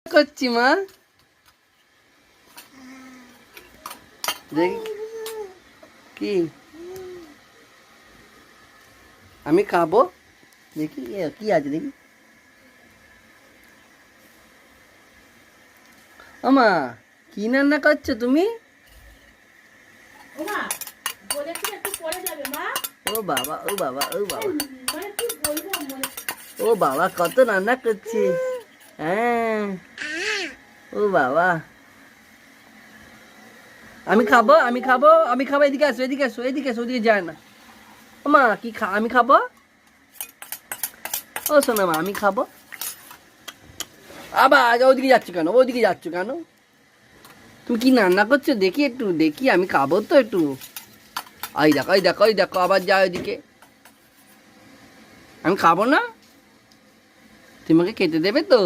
করছি মা, দেখি কি আমি খাবো, দেখি কি আছে দেখি। আমা কি রান্না করছো তুমি? ও বাবা ও বাবা ও বাবা ও বাবা, কত রান্না করছি। হ্যাঁ ও বাবা, আমি খাবো আমি খাবো আমি খাবো, এদিকে আসো এদিকে আসো এদিকে আসো, ওদিকে যায় না। মা কি আমি খাবো। ও শোনো মা, আমি খাবো। আবার ওদিকে যাচ্ছ কেন, ওদিকে যাচ্ছ কেন? তুমি কি রান্না করছো দেখি, একটু দেখি, আমি খাবো তো একটু। ওই দেখো ওই দেখো ওই দেখো, আবার যায় ওইদিকে। আমি খাবো না, তোমাকে খেতে দেবে তো?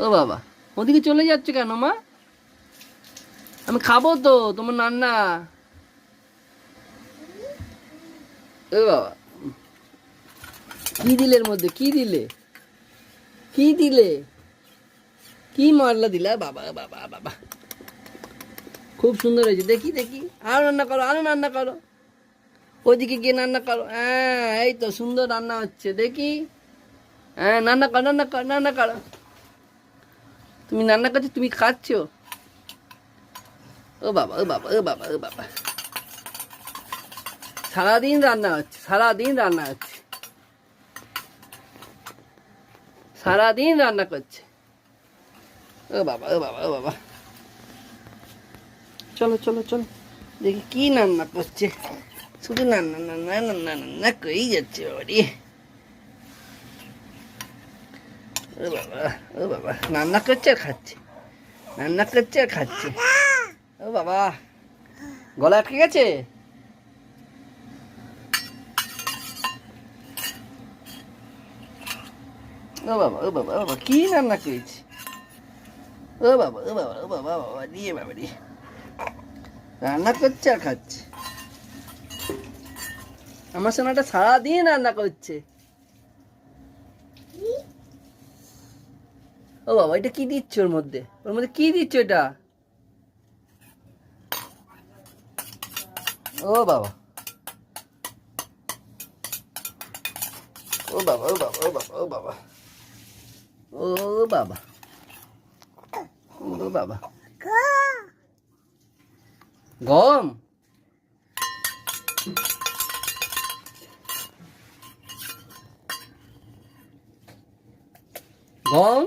ও বাবা, ওদিকে চলে যাচ্ছ কেন মা? আমি খাবো তো তোমার রান্না। ও বাবা, কি দিলে এর মধ্যে, কি দিলে, কি দিলে, কি মশলা দিলা? বাবা বাবা বাবা, খুব সুন্দর হয়েছে, দেখি দেখি, আরো রান্না করো আরো রান্না করো, ওইদিকে গিয়ে রান্না করো। হ্যাঁ এই তো সুন্দর রান্না হচ্ছে, দেখি। হ্যাঁ রান্না করো রান্না করো রান্না করো, তুমি রান্না করছো, তুমি খাচ্ছ। ও বাবা ও বাবা ও বাবা ও বাবা, সারাদিন রান্না হচ্ছে, সারাদিন রান্না হচ্ছে, সারাদিন রান্না করছে। ও বাবা ও বাবা ও বাবা, চলো চলো চলো, দেখি কি রান্না করছে, শুধু রান্না রান্না রান্না রান্না করেই যাচ্ছে বাড়ি। ও বাবা ও বাবা, রান্না করছে আর খাচ্ছে, রান্না করছে আর খাচ্ছে। ও বাবা, গলা আটকে গেছে। ও বাবা ও বাবা ও বাবা, কি রান্না করেছি। ও বাবা ও বাবা ও বাবা বাবা দিয়ে বাবা দিয়ে, রান্না করছে আর খাচ্ছে। আমার সোনাটা সারাদিন রান্না করছে। ও বাবা, এটা কি দিচ্ছ ওর মধ্যে, ওর মধ্যে কি দিচ্ছ এটা? ও বাবা ও বাবা ও বাবা ও বাবা ও বাবা ও বাবা ও বাবা, গম, গম